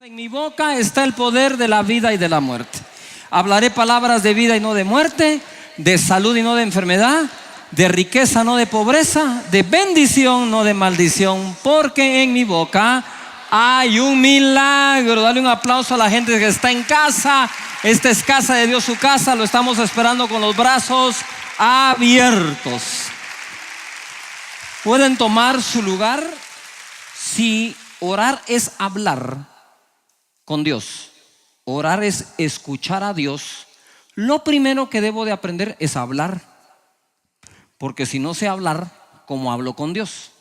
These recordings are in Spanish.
En mi boca está el poder de la vida y de la muerte. Hablaré palabras de vida y no de muerte, de salud y no de enfermedad, de riqueza no de pobreza, de bendición no de maldición, porque en mi boca hay un milagro. Dale un aplauso a la gente que está en casa. Esta es casa de Dios, su casa. Lo estamos esperando con los brazos abiertos. Pueden tomar su lugar. Si orar es hablar con Dios, orar es escuchar a Dios, lo primero que debo de aprender es hablar, porque si no sé hablar, ¿cómo hablo con Dios?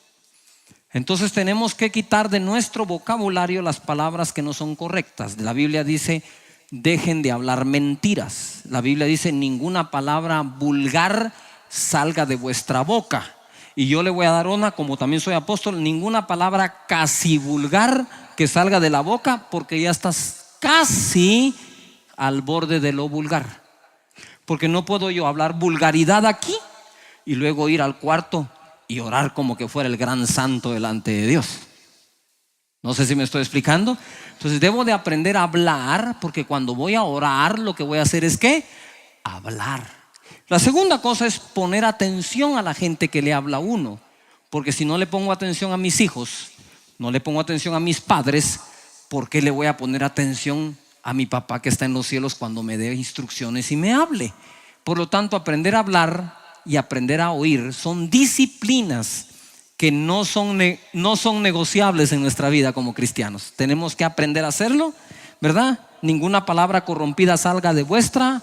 Entonces tenemos que quitar de nuestro vocabulario las palabras que no son correctas. La Biblia dice: dejen de hablar mentiras. La Biblia dice: ninguna palabra vulgar salga de vuestra boca. Y yo le voy a dar una, como también soy apóstol: ninguna palabra casi vulgar que salga de la boca, porque ya estás casi al borde de lo vulgar. Porque no puedo yo hablar vulgaridad aquí y luego ir al cuarto y orar como que fuera el gran santo delante de Dios. No sé si me estoy explicando. Entonces debo de aprender a hablar, porque cuando voy a orar lo que voy a hacer es ¿qué? Hablar. La segunda cosa es poner atención a la gente que le habla a uno, porque si no le pongo atención a mis hijos, no le pongo atención a mis padres, ¿por qué le voy a poner atención a mi papá que está en los cielos cuando me dé instrucciones y me hable? Por lo tanto, aprender a hablar y aprender a oír son disciplinas que no son negociables en nuestra vida como cristianos. Tenemos que aprender a hacerlo, ¿verdad? Ninguna palabra corrompida salga de vuestra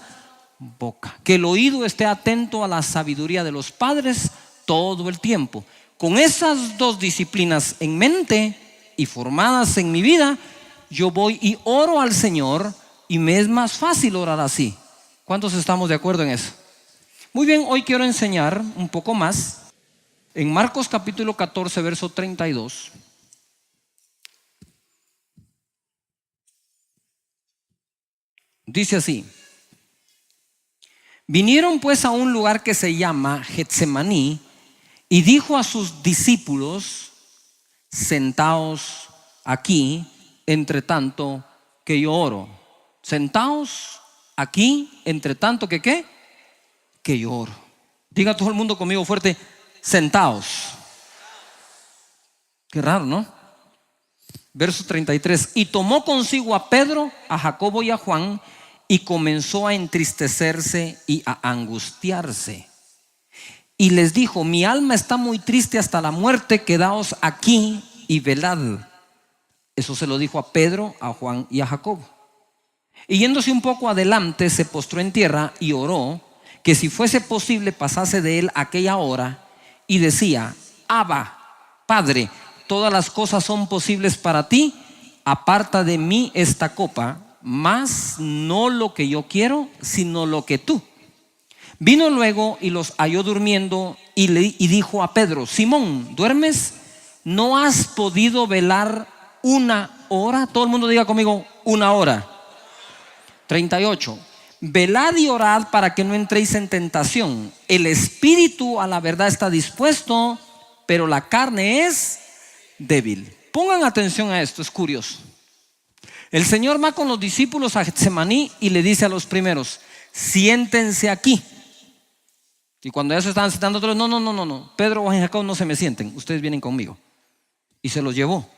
boca. Que el oído esté atento a la sabiduría de los padres todo el tiempo. Con esas dos disciplinas en mente y formadas en mi vida, yo voy y oro al Señor, y me es más fácil orar así. ¿Cuántos estamos de acuerdo en eso? Muy bien, hoy quiero enseñar un poco más en Marcos capítulo 14, verso 32. Dice así: vinieron pues a un lugar que se llama Getsemaní, y dijo a sus discípulos: sentaos aquí, entre tanto que yo oro. Sentaos aquí, entre tanto que ¿qué? Que yo oro. Diga todo el mundo conmigo fuerte: sentaos. Qué raro, ¿no? Verso 33: y tomó consigo a Pedro, a Jacobo y a Juan, y comenzó a entristecerse y a angustiarse. Y les dijo: mi alma está muy triste hasta la muerte, quedaos aquí y velad. Eso se lo dijo a Pedro, a Juan y a Jacobo. Y yéndose un poco adelante, se postró en tierra y oró que si fuese posible pasase de él aquella hora, y decía: Abba, Padre, todas las cosas son posibles para ti, aparta de mí esta copa, mas no lo que yo quiero, sino lo que tú. Vino luego y los halló durmiendo, y dijo a Pedro: Simón, ¿duermes? ¿No has podido velar una hora? Todo el mundo diga conmigo: una hora. 38: velad y orad para que no entréis en tentación. El espíritu a la verdad está dispuesto, pero la carne es débil. Pongan atención a esto, es curioso. El Señor va con los discípulos a Getsemaní y le dice a los primeros: siéntense aquí. Y cuando ya se estaban sentando otros: no, Pedro, Juan y Jacob, no se me sienten, ustedes vienen conmigo. Y se los llevó.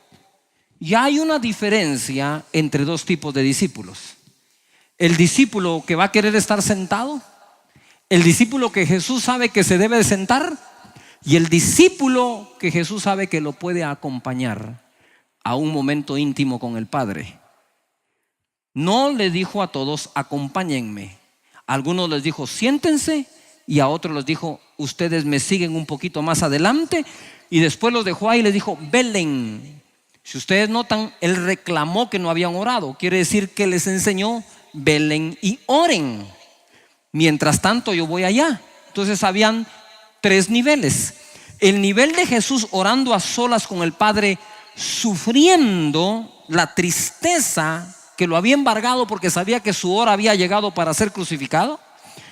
Ya hay una diferencia entre dos tipos de discípulos: el discípulo que va a querer estar sentado, el discípulo que Jesús sabe que se debe de sentar, y el discípulo que Jesús sabe que lo puede acompañar a un momento íntimo con el Padre. No le dijo a todos: acompáñenme. A algunos les dijo: siéntense, y a otros les dijo: ustedes me siguen un poquito más adelante. Y después los dejó ahí y les dijo: velen. Si ustedes notan, él reclamó que no habían orado. Quiere decir que les enseñó: velen y oren. Mientras tanto yo voy allá. Entonces habían tres niveles. El nivel de Jesús orando a solas con el Padre, sufriendo la tristeza que lo había embargado porque sabía que su hora había llegado para ser crucificado.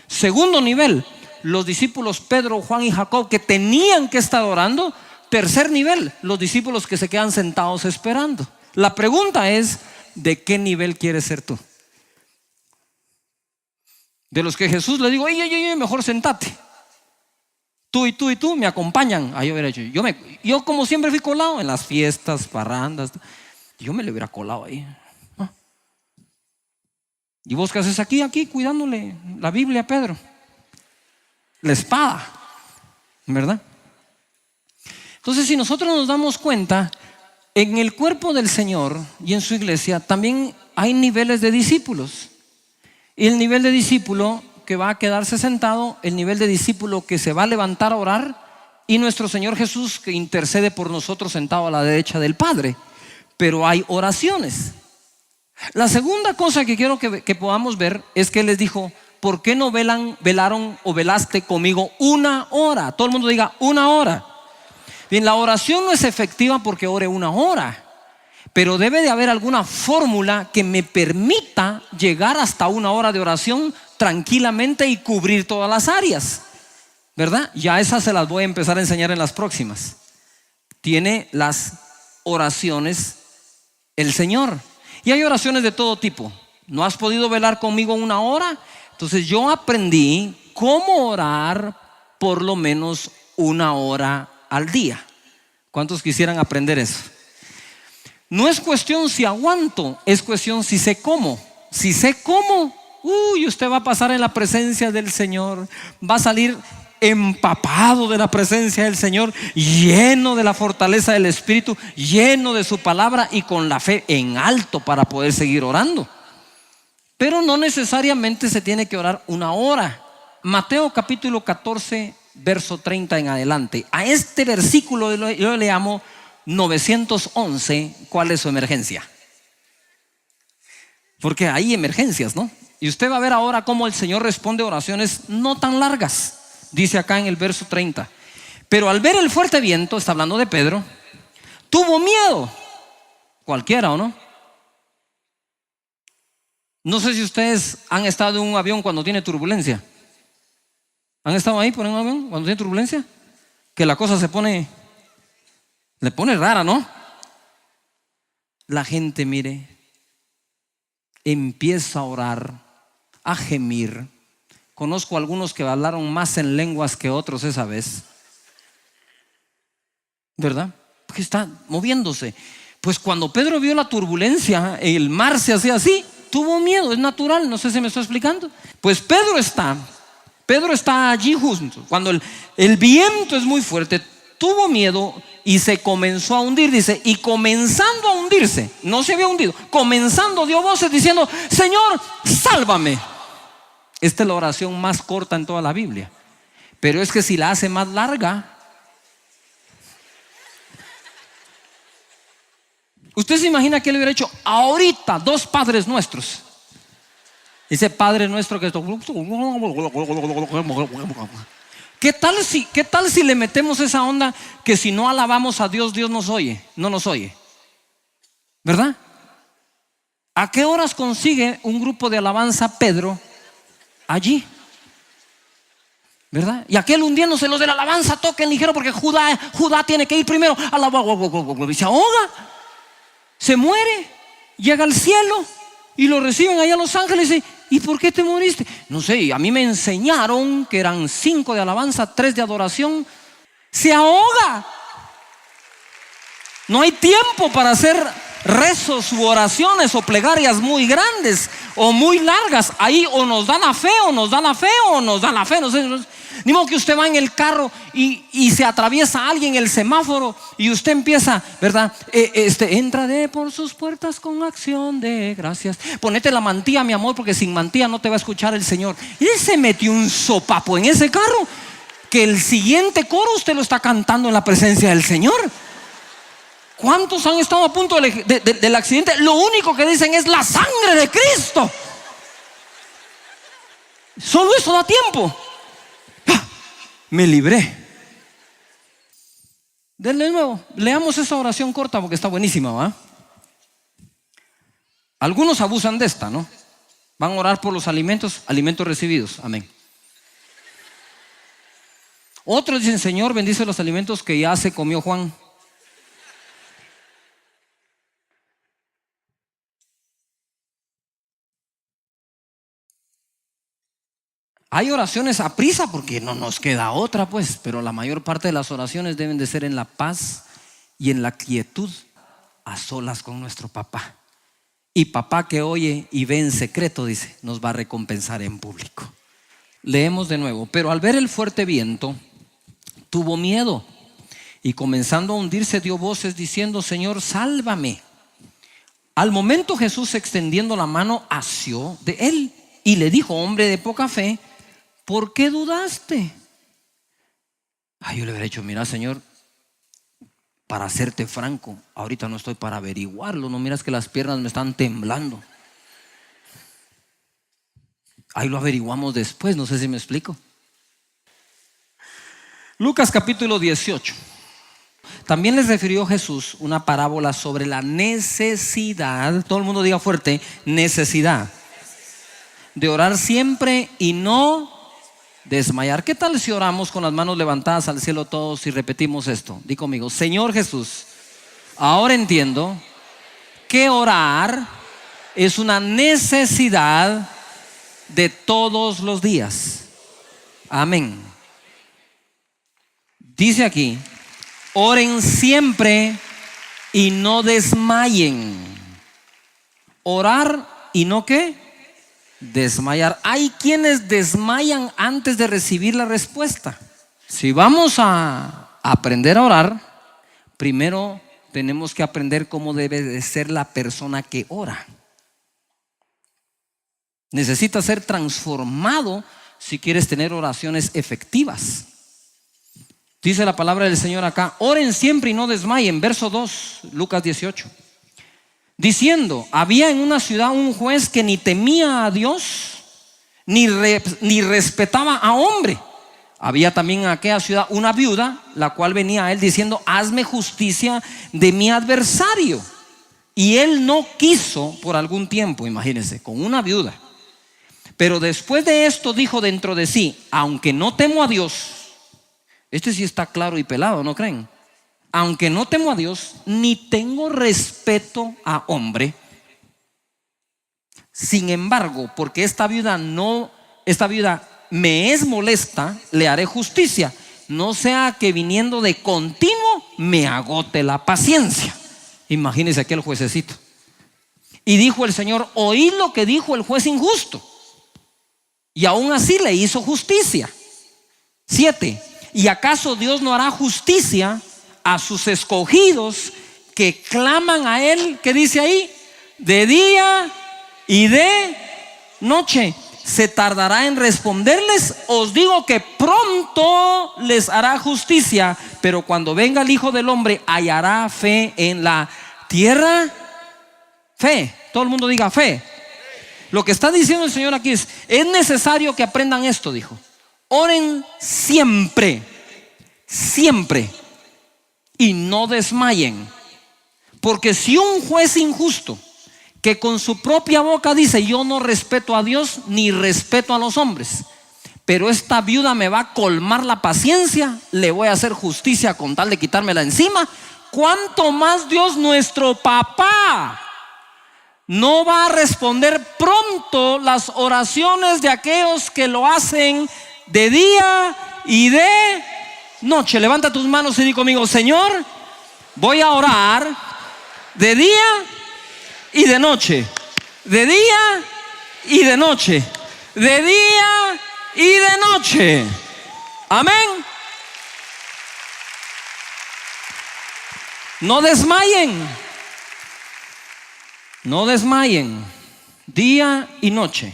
Segundo nivel, los discípulos Pedro, Juan y Jacob, que tenían que estar orando. Tercer nivel, los discípulos que se quedan sentados esperando. La pregunta es: ¿de qué nivel quieres ser tú? De los que Jesús le digo, oye, mejor sentate. Tú y tú y tú me acompañan. Ahí hubiera hecho. Yo como siempre fui colado en las fiestas, parrandas. Yo me le hubiera colado ahí. ¿Ah? ¿Y vos qué haces aquí, cuidándole la Biblia a Pedro? La espada, ¿verdad? Entonces, si nosotros nos damos cuenta, en el cuerpo del Señor y en su iglesia también hay niveles de discípulos. Y el nivel de discípulo que va a quedarse sentado, el nivel de discípulo que se va a levantar a orar, y nuestro Señor Jesús que intercede por nosotros sentado a la derecha del Padre. Pero hay oraciones. La segunda cosa que quiero que podamos ver es que Él les dijo, ¿por qué no velaron o velaste conmigo 1 hora? Todo el mundo diga 1 hora. Bien, la oración no es efectiva porque ore 1 hora, pero debe de haber alguna fórmula que me permita llegar hasta 1 hora de oración tranquilamente y cubrir todas las áreas, ¿verdad? Ya esas se las voy a empezar a enseñar en las próximas. Tiene las oraciones el Señor, y hay oraciones de todo tipo. ¿No has podido velar conmigo 1 hora? Entonces yo aprendí cómo orar por lo menos 1 hora al día. ¿Cuántos quisieran aprender eso? No es cuestión si aguanto, es cuestión si sé cómo. Si sé cómo, usted va a pasar en la presencia del Señor, va a salir empapado de la presencia del Señor, lleno de la fortaleza del Espíritu, lleno de su palabra y con la fe en alto para poder seguir orando. Pero no necesariamente se tiene que orar 1 hora. Mateo capítulo 14 verso 30 en adelante. A este versículo yo le llamo 911. ¿Cuál es su emergencia? Porque hay emergencias, ¿no? Y usted va a ver ahora cómo el Señor responde oraciones no tan largas. Dice acá en el verso 30: pero al ver el fuerte viento, está hablando de Pedro, tuvo miedo. Cualquiera, ¿o no? No sé si ustedes han estado en un avión cuando tiene turbulencia. ¿Han estado ahí por un avión cuando tiene turbulencia? Que la cosa le pone rara, ¿no? La gente, mire, empieza a orar, a gemir. Conozco algunos que hablaron más en lenguas que otros esa vez, ¿verdad? Porque está moviéndose. Pues cuando Pedro vio la turbulencia, el mar se hacía así, tuvo miedo, es natural, no sé si me estoy explicando. Pues Pedro está allí justo, cuando el viento es muy fuerte, tuvo miedo y se comenzó a hundir, dice, y comenzando a hundirse, no se había hundido, comenzando dio voces diciendo, Señor, sálvame. Esta es la oración más corta en toda la Biblia, pero es que si la hace más larga, usted se imagina que él hubiera hecho ahorita 2 Padres Nuestros. Dice Padre Nuestro que ¿Qué tal si le metemos esa onda que si no alabamos a Dios, Dios nos oye? No nos oye, ¿verdad? ¿A qué horas consigue un grupo de alabanza Pedro allí? ¿Verdad? Y aquel hundiéndose, los de la alabanza toquen ligero porque Judá tiene que ir primero. Y se ahoga, se muere, llega al cielo y lo reciben allá los ángeles. ¿Y por qué te moriste? No sé, a mí me enseñaron que eran 5 de alabanza, 3 de adoración. Se ahoga. No hay tiempo para hacer rezos u oraciones o plegarias muy grandes o muy largas. Ahí o nos da la fe o nos da la fe o nos da la fe. No sé, ni modo que usted va en el carro y se atraviesa alguien el semáforo y usted empieza, ¿verdad? Entraré por sus puertas con acción de gracias. Ponete la mantilla, mi amor, porque sin mantilla no te va a escuchar el Señor. Y él se metió un sopapo en ese carro que el siguiente coro usted lo está cantando en la presencia del Señor. ¿Cuántos han estado a punto del accidente? Lo único que dicen es la sangre de Cristo. Solo eso da tiempo. Me libré. De nuevo, leamos esa oración corta porque está buenísima, ¿va? Algunos abusan de esta, ¿no? Van a orar por los alimentos recibidos, amén. Otros dicen, Señor, bendice los alimentos que ya se comió Juan. Hay oraciones a prisa porque no nos queda otra, pues, pero la mayor parte de las oraciones deben de ser en la paz y en la quietud, a solas con nuestro papá. Y papá que oye y ve en secreto, dice, nos va a recompensar en público. Leemos de nuevo. Pero al ver el fuerte viento, tuvo miedo y comenzando a hundirse dio voces diciendo: Señor, sálvame. Al momento Jesús, extendiendo la mano, asió de él y le dijo: hombre de poca fe, ¿por qué dudaste? Yo le hubiera dicho: mira, Señor, para serte franco, ahorita no estoy para averiguarlo. No miras que las piernas me están temblando. Ahí lo averiguamos después, no sé si me explico. Lucas capítulo 18. También les refirió Jesús una parábola sobre la necesidad, todo el mundo diga fuerte, necesidad de orar siempre y no desmayar. ¿Qué tal si oramos con las manos levantadas al cielo todos y repetimos esto? Di conmigo: Señor Jesús, ahora entiendo que orar es una necesidad de todos los días. Amén. Dice aquí: oren siempre y no desmayen. Orar y no ¿qué? Desmayar. Hay quienes desmayan antes de recibir la respuesta. Si vamos a aprender a orar, primero tenemos que aprender cómo debe de ser la persona que ora. Necesita ser transformado si quieres tener oraciones efectivas. Dice la palabra del Señor acá: oren siempre y no desmayen. Verso 2, Lucas 18. Diciendo: había en una ciudad un juez que ni temía a Dios ni respetaba a hombre. Había también en aquella ciudad una viuda, la cual venía a él diciendo: hazme justicia de mi adversario. Y él no quiso por algún tiempo. Imagínense, con una viuda. Pero después de esto dijo dentro de sí: aunque no temo a Dios. Este sí está claro y pelado, ¿no creen? Aunque no temo a Dios, ni tengo respeto a hombre. Sin embargo, porque esta viuda me es molesta, le haré justicia, no sea que viniendo de continuo me agote la paciencia. Imagínense aquel juececito. Y dijo el Señor: oíd lo que dijo el juez injusto. Y aún así le hizo justicia. 7. ¿Y acaso Dios no hará justicia a sus escogidos que claman a Él? ¿Qué dice ahí? De día y de noche. ¿Se tardará en responderles? Os digo que pronto les hará justicia. Pero cuando venga el Hijo del Hombre, ¿hallará fe en la tierra? Fe. Todo el mundo diga fe. Lo que está diciendo el Señor aquí es necesario que aprendan esto, dijo. Oren siempre, siempre, y no desmayen. Porque si un juez injusto, que con su propia boca dice: yo no respeto a Dios ni respeto a los hombres, pero esta viuda me va a colmar la paciencia, le voy a hacer justicia con tal de quitármela encima, ¿cuánto más Dios nuestro papá no va a responder pronto las oraciones de aquellos que lo hacen de día y de noche? Levanta tus manos y di conmigo: Señor, voy a orar de día y de noche, de día y de noche, de día y de noche. Amén. No desmayen. No desmayen. Día y noche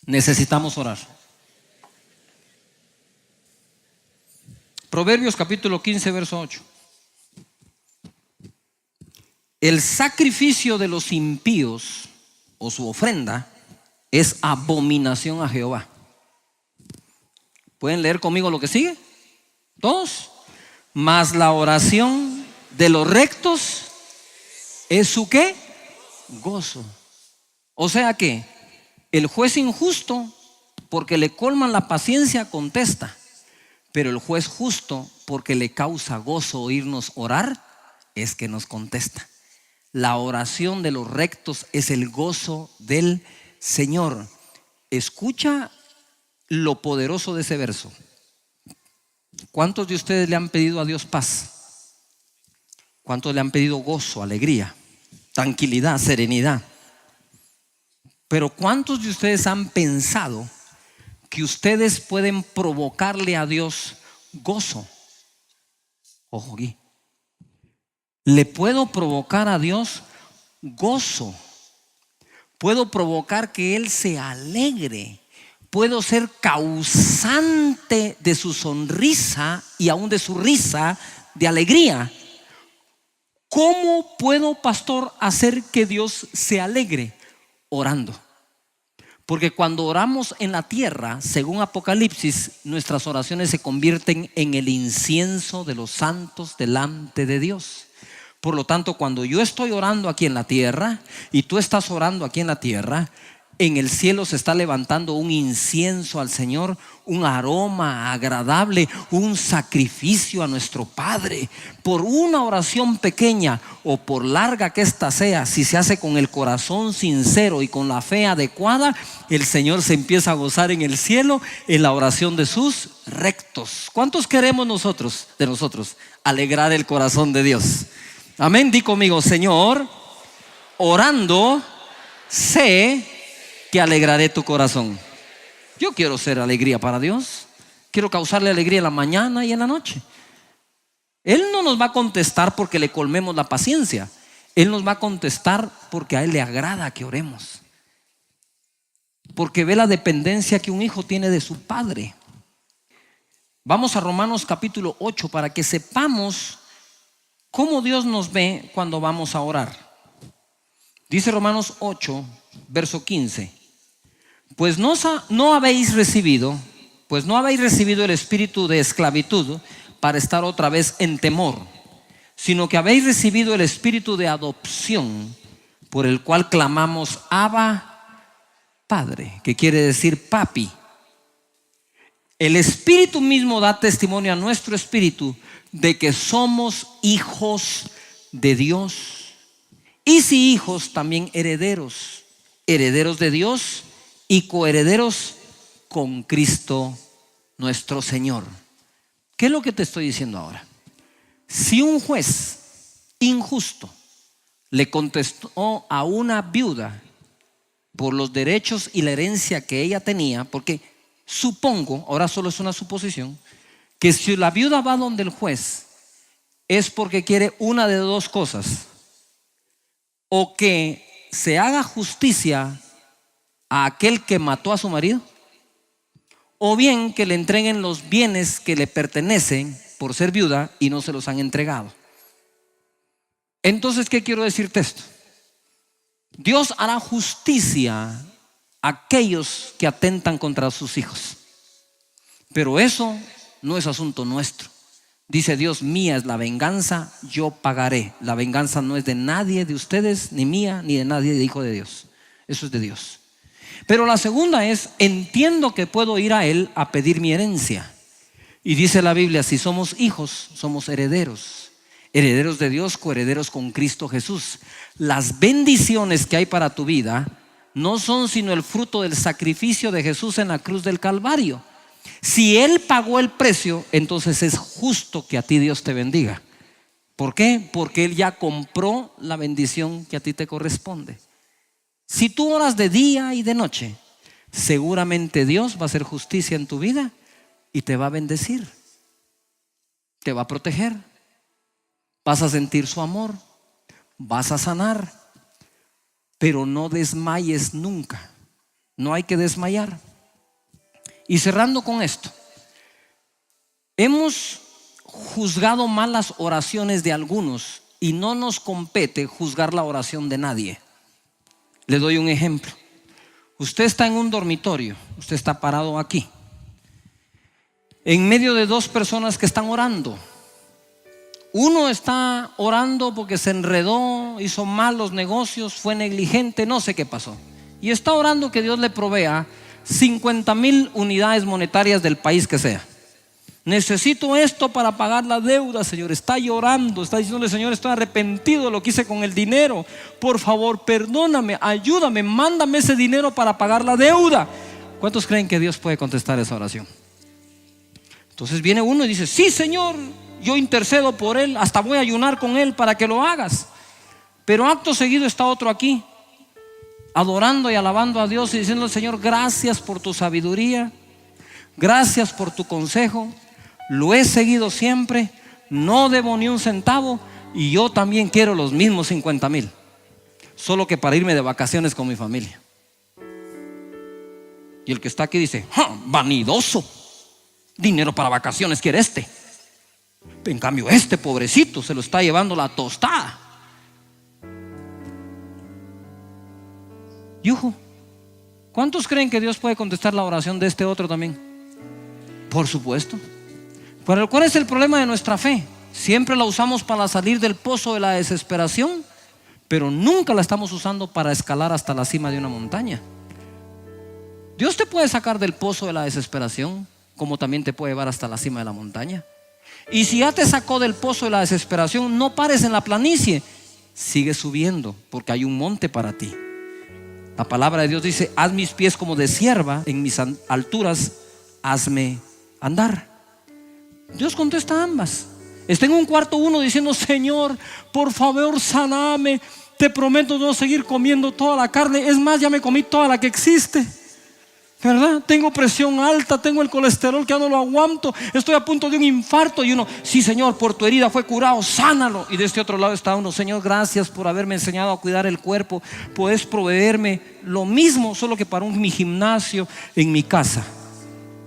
necesitamos orar. Proverbios capítulo 15, verso 8. El sacrificio de los impíos o su ofrenda es abominación a Jehová. ¿Pueden leer conmigo lo que sigue? ¿Todos? Mas la oración de los rectos es su ¿qué? Gozo. O sea que el juez injusto, porque le colman la paciencia, contesta. Pero el juez justo, porque le causa gozo oírnos orar, es que nos contesta. La oración de los rectos es el gozo del Señor. Escucha lo poderoso de ese verso. ¿Cuántos de ustedes le han pedido a Dios paz? ¿Cuántos le han pedido gozo, alegría, tranquilidad, serenidad? Pero ¿cuántos de ustedes han pensado que ustedes pueden provocarle a Dios gozo? Ojo aquí. Le puedo provocar a Dios gozo. Puedo provocar que Él se alegre. Puedo ser causante de su sonrisa y aún de su risa de alegría. ¿Cómo puedo, pastor, hacer que Dios se alegre? Orando. Porque cuando oramos en la tierra, según Apocalipsis, nuestras oraciones se convierten en el incienso de los santos delante de Dios. Por lo tanto, cuando yo estoy orando aquí en la tierra y tú estás orando aquí en la tierra, en el cielo se está levantando un incienso al Señor, un aroma agradable, un sacrificio a nuestro Padre. Por una oración pequeña o por larga que ésta sea, si se hace con el corazón sincero y con la fe adecuada, el Señor se empieza a gozar en el cielo en la oración de sus rectos. ¿Cuántos queremos nosotros, alegrar el corazón de Dios? Amén. Di conmigo: Señor, orando sé que alegraré tu corazón. Yo quiero ser alegría para Dios. Quiero causarle alegría en la mañana y en la noche. Él no nos va a contestar porque le colmemos la paciencia. Él nos va a contestar porque a Él le agrada que oremos, porque ve la dependencia que un hijo tiene de su padre. Vamos a Romanos capítulo 8 para que sepamos cómo Dios nos ve cuando vamos a orar. Dice Romanos 8, verso 15: Pues no habéis recibido el espíritu de esclavitud para estar otra vez en temor, sino que habéis recibido el espíritu de adopción, por el cual clamamos: Abba, Padre, que quiere decir papi. El Espíritu mismo da testimonio a nuestro espíritu de que somos hijos de Dios. Y si hijos, también herederos, herederos de Dios y coherederos con Cristo nuestro Señor. ¿Qué es lo que te estoy diciendo ahora? Si un juez injusto le contestó a una viuda por los derechos y la herencia que ella tenía, porque supongo, ahora solo es una suposición, que si la viuda va donde el juez es porque quiere una de dos cosas: o que se haga justicia a aquel que mató a su marido, o bien que le entreguen los bienes que le pertenecen por ser viuda y no se los han entregado. Entonces, ¿qué quiero decirte esto? Dios hará justicia a aquellos que atentan contra sus hijos, pero eso no es asunto nuestro. Dice Dios: mía es la venganza, yo pagaré. La venganza no es de nadie de ustedes, ni mía, ni de nadie de hijo de Dios. Eso es de Dios. Pero la segunda es: entiendo que puedo ir a Él a pedir mi herencia. Y dice la Biblia: si somos hijos, somos herederos. Herederos de Dios, coherederos con Cristo Jesús. Las bendiciones que hay para tu vida no son sino el fruto del sacrificio de Jesús en la cruz del Calvario. Si Él pagó el precio, entonces es justo que a ti Dios te bendiga. ¿Por qué? Porque Él ya compró la bendición que a ti te corresponde. Si tú oras de día y de noche, seguramente Dios va a hacer justicia en tu vida y te va a bendecir, te va a proteger, vas a sentir su amor, vas a sanar. Pero no desmayes nunca. No hay que desmayar. Y cerrando con esto, hemos juzgado mal las oraciones de algunos y no nos compete juzgar la oración de nadie. Le doy un ejemplo. Usted está en un dormitorio, usted está parado aquí, en medio de dos personas que están orando. Uno está orando porque se enredó, hizo mal los negocios, fue negligente, no sé qué pasó, y está orando que Dios le provea 50,000 unidades monetarias del país que sea. Necesito esto para pagar la deuda, Señor. Está llorando, está diciéndole: Señor, estoy arrepentido de lo que hice con el dinero. Por favor, perdóname, ayúdame, mándame ese dinero para pagar la deuda. ¿Cuántos creen que Dios puede contestar esa oración? Entonces viene uno y dice: sí, Señor, yo intercedo por él, hasta voy a ayunar con él para que lo hagas. Pero acto seguido está otro aquí, adorando y alabando a Dios y diciendo al Señor: gracias por tu sabiduría, gracias por tu consejo, lo he seguido siempre, no debo ni un centavo, y yo también quiero los mismos 50,000, solo que para irme de vacaciones con mi familia. Y el que está aquí dice: vanidoso, dinero para vacaciones quiere este. En cambio este pobrecito se lo está llevando la tostada. Yujo, ¿cuántos creen que Dios puede contestar la oración de este otro también? Por supuesto. Pero ¿cuál es el problema de nuestra fe? Siempre la usamos para salir del pozo de la desesperación, pero nunca la estamos usando para escalar hasta la cima de una montaña. Dios te puede sacar del pozo de la desesperación, como también te puede llevar hasta la cima de la montaña. Y si ya te sacó del pozo de la desesperación, no pares en la planicie, sigue subiendo, porque hay un monte para ti. La palabra de Dios dice: haz mis pies como de sierva, en mis alturas hazme andar. Dios contesta ambas. Está en un cuarto uno diciendo: Señor, por favor, saname, te prometo no seguir comiendo toda la carne, es más, ya me comí toda la que existe, ¿verdad? Tengo presión alta, tengo el colesterol que ya no lo aguanto, estoy a punto de un infarto. Y uno: sí, Señor, por tu herida fue curado, sánalo. Y de este otro lado está uno: Señor, gracias por haberme enseñado a cuidar el cuerpo, puedes proveerme lo mismo, solo que para mi gimnasio en mi casa.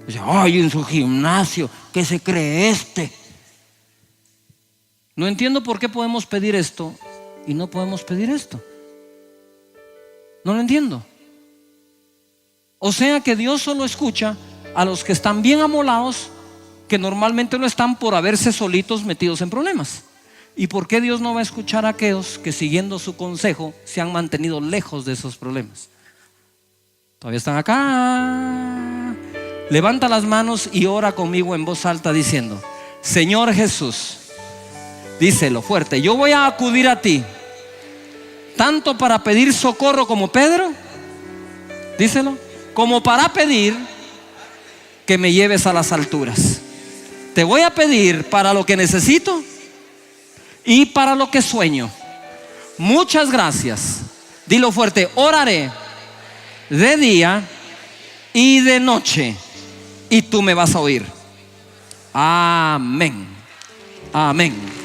Dice: ay, en su gimnasio, ¿qué se cree este? No entiendo por qué podemos pedir esto y no podemos pedir esto. No lo entiendo. O sea que Dios solo escucha a los que están bien amolados, que normalmente no están por haberse solitos metidos en problemas. ¿Y por qué Dios no va a escuchar a aquellos que, siguiendo su consejo, se han mantenido lejos de esos problemas? Todavía están acá. Levanta las manos y ora conmigo en voz alta diciendo: Señor Jesús, díselo fuerte, yo voy a acudir a ti, tanto para pedir socorro como Pedro, díselo, como para pedir que me lleves a las alturas. Te voy a pedir para lo que necesito y para lo que sueño. Muchas gracias. Dilo fuerte: oraré de día y de noche, y tú me vas a oír. Amén. Amén.